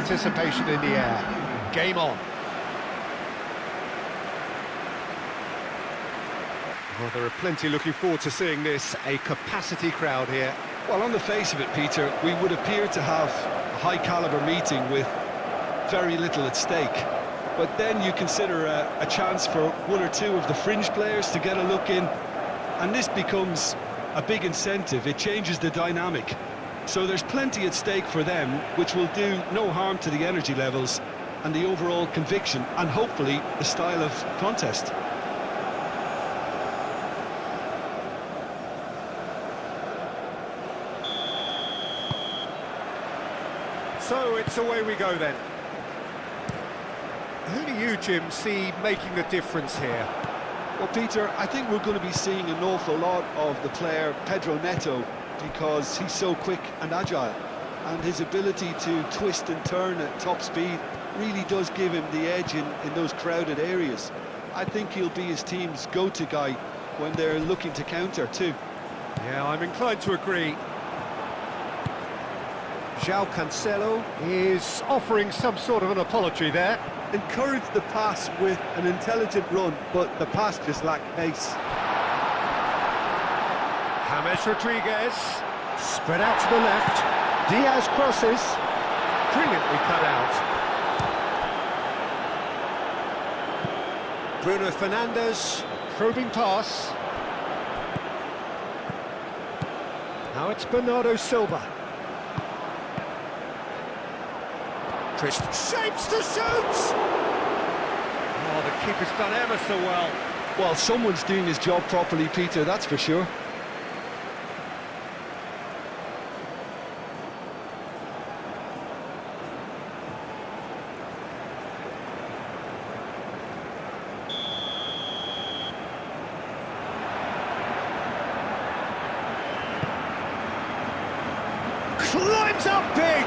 anticipation in the air. Game on. Well, there are plenty looking forward to seeing this. A capacity crowd here. Well, on the face of it, Peter, we would appear to have a high-caliber meeting with very little at stake. But then you consider a chance for one or two of the fringe players to get a look in, and this becomes a big incentive. It changes the dynamic. So there's plenty at stake for them, which will do no harm to the energy levels and the overall conviction, and hopefully the style of contest. So it's away we go then. Who do you, Jim, see making the difference here? Well, Peter, I think we're going to be seeing an awful lot of the player Pedro Neto, because he's so quick and agile, and his ability to twist and turn at top speed really does give him the edge in those crowded areas. I think he'll be his team's go-to guy when they're looking to counter too. Yeah, I'm inclined to agree. João Cancelo is offering some sort of an apology there. Encourage the pass with an intelligent run, but the pass just lacked pace. James Rodriguez, spread out to the left. Diaz crosses, brilliantly cut out. Bruno Fernandes, probing pass. Now it's Bernardo Silva. Chris shapes to shoot! Oh, the keeper's done ever so well. Well, someone's doing his job properly, Peter, that's for sure. Climbs up big!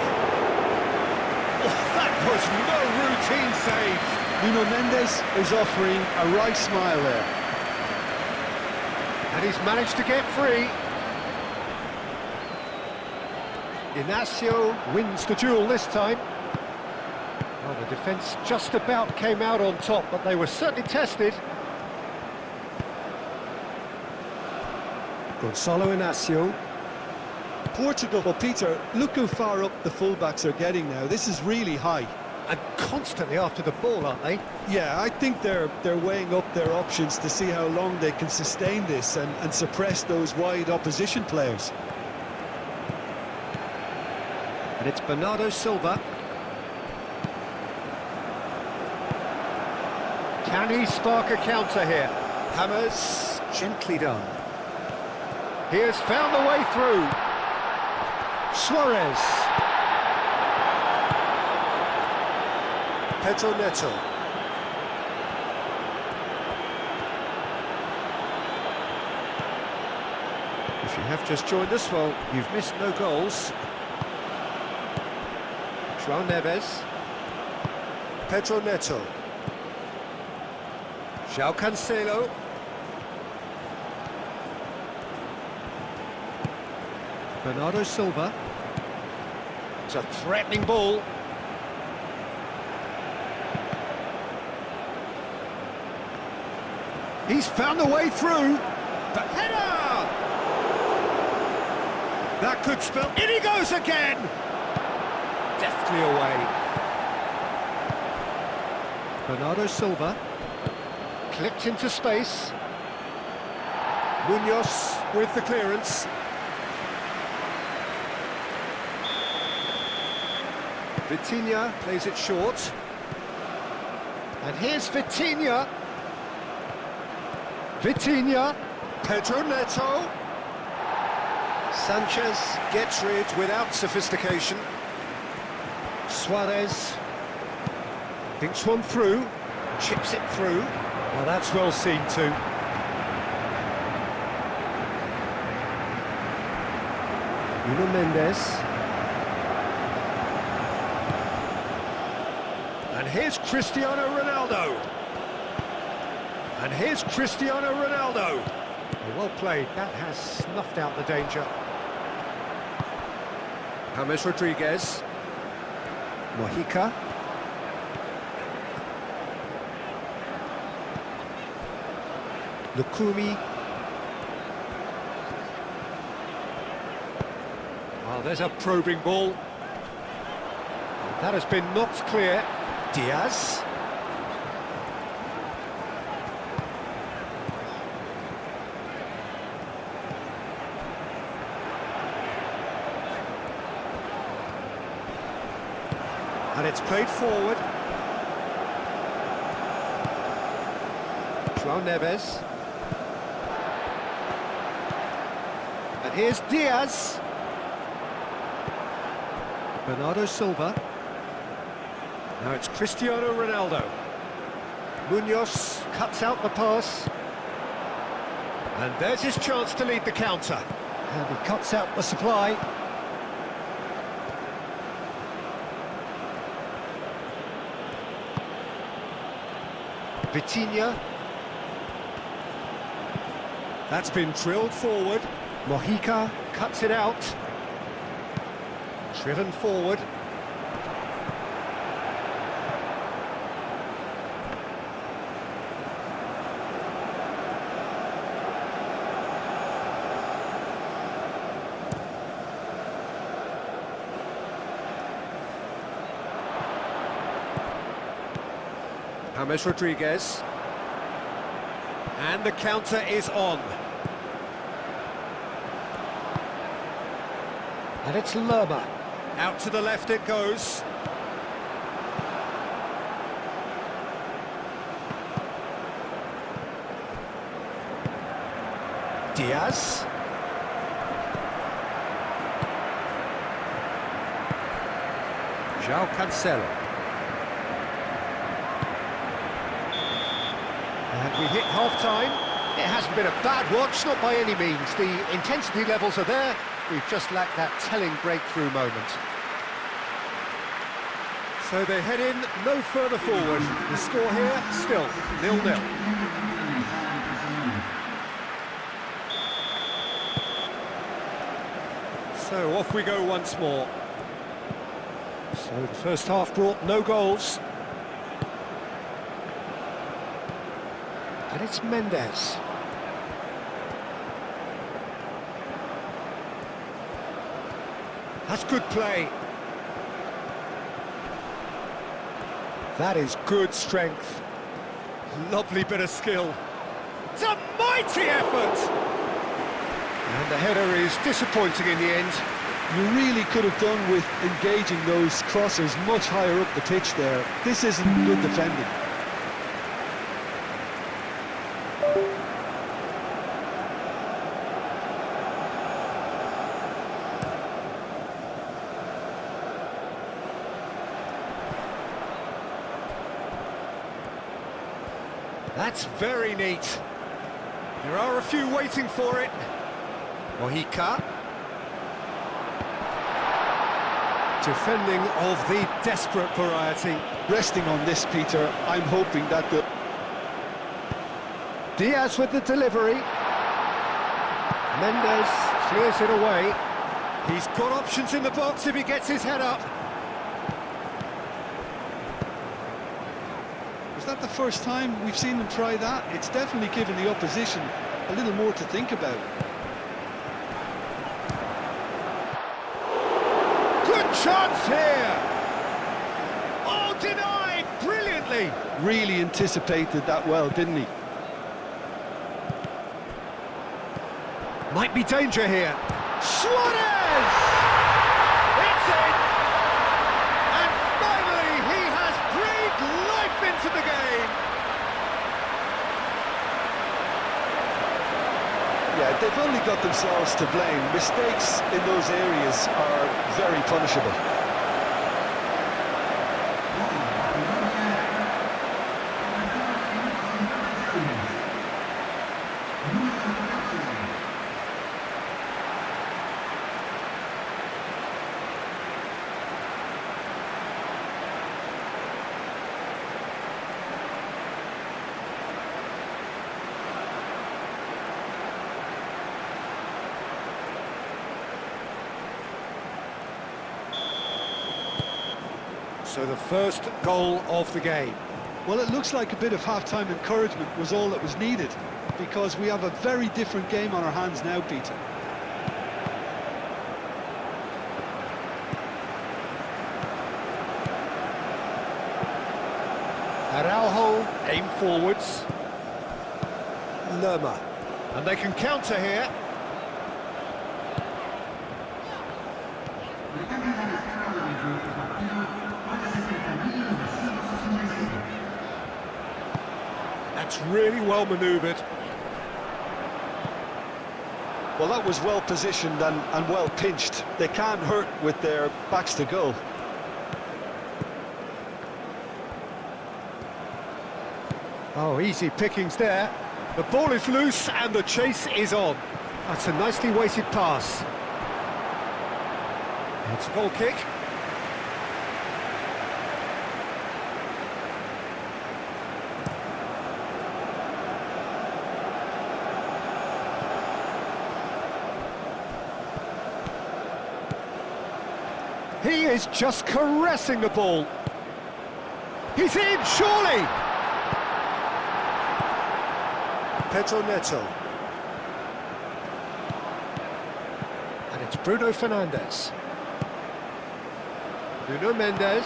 That was no routine save. Nuno Mendes is offering a wry smile there. And he's managed to get free. Inacio wins the duel this time. Well, the defence just about came out on top, but they were certainly tested. Gonçalo Inacio. Portugal, well, Peter, look how far up the fullbacks are getting now. This is really high. And constantly after the ball, aren't they? Yeah, I think they're weighing up their options to see how long they can sustain this and suppress those wide opposition players. And it's Bernardo Silva. Can he spark a counter here? Hammers, gently done. He has found the way through. Suarez. Pedro Neto. If you have just joined us, well, you've missed no goals. João Neves. Pedro Neto. João Cancelo. Bernardo Silva. It's a threatening ball. He's found the way through. The header! That could spell... In he goes again! Deftly away. Bernardo Silva. Clipped into space. Munoz with the clearance. Vitinha plays it short. And here's Vitinha. Vitinha. Pedro Neto. Sanchez gets rid without sophistication. Suarez thinks one through, chips it through. Well, that's well seen too. Nuno Mendes. And here's Cristiano Ronaldo. And here's Cristiano Ronaldo. Well played, that has snuffed out the danger. James Rodriguez. Mojica. Lukumi. Oh, there's a probing ball. That has been knocked clear. Diaz. And it's played forward. João Neves. And here's Diaz. Bernardo Silva. Now it's Cristiano Ronaldo. Munoz cuts out the pass. And there's his chance to lead the counter. And he cuts out the supply. Vitinha. That's been drilled forward. Mojica cuts it out. Driven forward. James Rodriguez. And the counter is on. And it's Lerma. Out to the left it goes. Diaz. João Cancelo. And we hit half-time. It hasn't been a bad watch, not by any means. The intensity levels are there. We've just lacked that telling breakthrough moment. So they head in no further forward. The score here, still 0-0. So off we go once more. So the first half brought no goals. And it's Mendes. That's good play. That is good strength. Lovely bit of skill. It's a mighty effort! And the header is disappointing in the end. You really could have done with engaging those crossers much higher up the pitch there. This isn't good defending. That's very neat. There are a few waiting for it. Mojica. Defending of the desperate variety. Resting on this, Peter, I'm hoping that the... Diaz with the delivery. Mendes clears it away. He's got options in the box if he gets his head up. Is that the first time we've seen them try that? It's definitely given the opposition a little more to think about. Good chance here! Oh, denied brilliantly! Really anticipated that well, didn't he? Might be danger here. Suarez! It's in! And finally he has breathed life into the game! Yeah, they've only got themselves to blame. Mistakes in those areas are very punishable. So the first goal of the game. Well, it looks like a bit of half-time encouragement was all that was needed, because we have a very different game on our hands now, Peter. Araujo aim forwards. Lerma. And they can counter here. That's really well manoeuvred. Well, that was well positioned and well pinched. They can't hurt with their backs to goal. Oh, easy pickings there. The ball is loose and the chase is on. That's a nicely weighted pass. It's a goal kick. He is just caressing the ball. He's in, surely! Pedro Neto. And it's Bruno Fernandes. Nuno Mendes.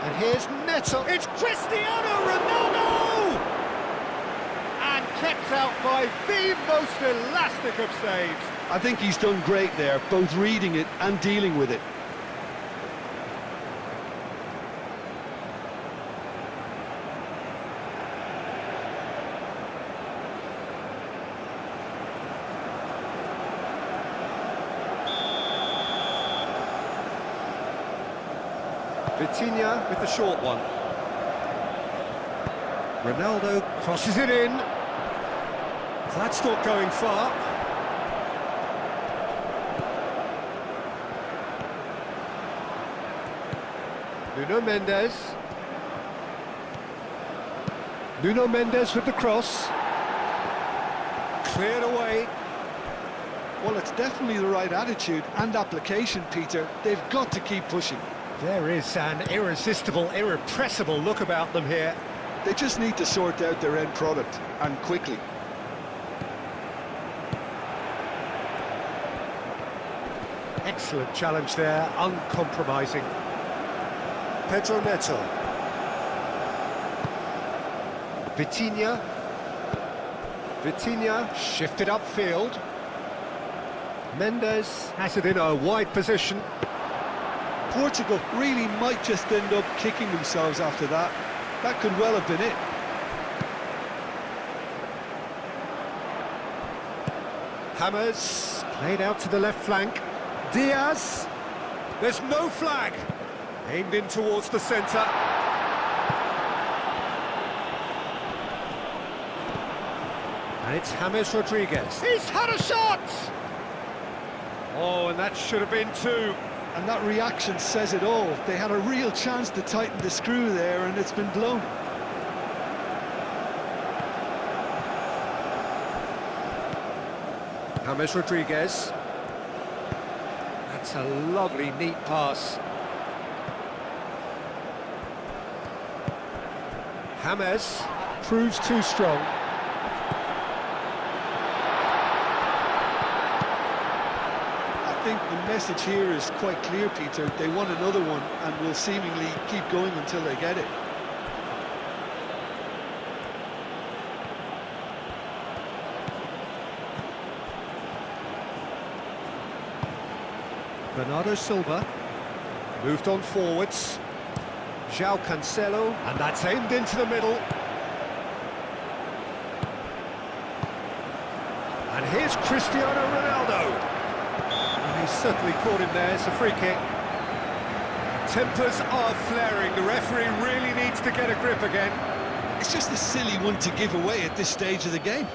And here's Neto. It's Cristiano Ronaldo! And kept out by the most elastic of saves. I think he's done great there, both reading it and dealing with it. Vitinha with the short one. Ronaldo crosses it in. That's not going far. Nuno Mendes. Nuno Mendes with the cross. Cleared away. Well, it's definitely the right attitude and application, Peter. They've got to keep pushing. There is an irresistible, irrepressible look about them here. They just need to sort out their end product, and quickly. Excellent challenge there, uncompromising. Pedro Neto. Vitinha. Vitinha shifted upfield. Mendes has it in a wide position. Portugal really might just end up kicking themselves after that. That could well have been it. Hammers played out to the left flank. Diaz. There's no flag. Aimed in towards the centre. And it's James Rodriguez. He's had a shot! Oh, and that should have been two. And that reaction says it all. They had a real chance to tighten the screw there, and it's been blown. James Rodriguez. That's a lovely, neat pass. James proves too strong. I think the message here is quite clear, Peter. They want another one and will seemingly keep going until they get it. Bernardo Silva moved on forwards. João Cancelo, and that's aimed into the middle. And here's Cristiano Ronaldo. He's certainly caught him there. It's a free kick. Tempers are flaring. The referee really needs to get a grip again. It's just a silly one to give away at this stage of the game.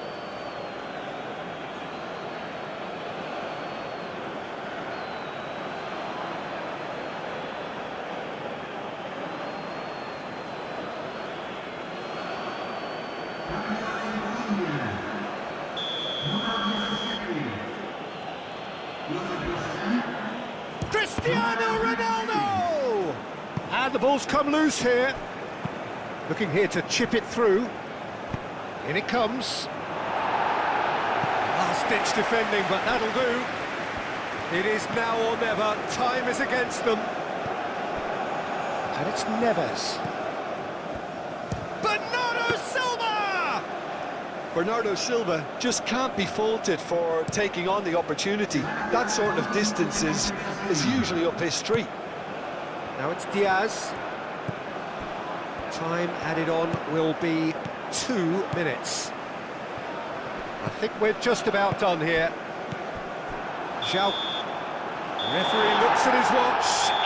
Cristiano Ronaldo! And the ball's come loose here. Looking here to chip it through. In it comes. Last-ditch defending, but that'll do. It is now or never. Time is against them. And it's Neves. Bernardo Silva! Bernardo Silva just can't be faulted for taking on the opportunity. That sort of distance is usually up his street. Now it's Diaz. Time added on will be 2 minutes. I think we're just about done here. João. The referee looks at his watch.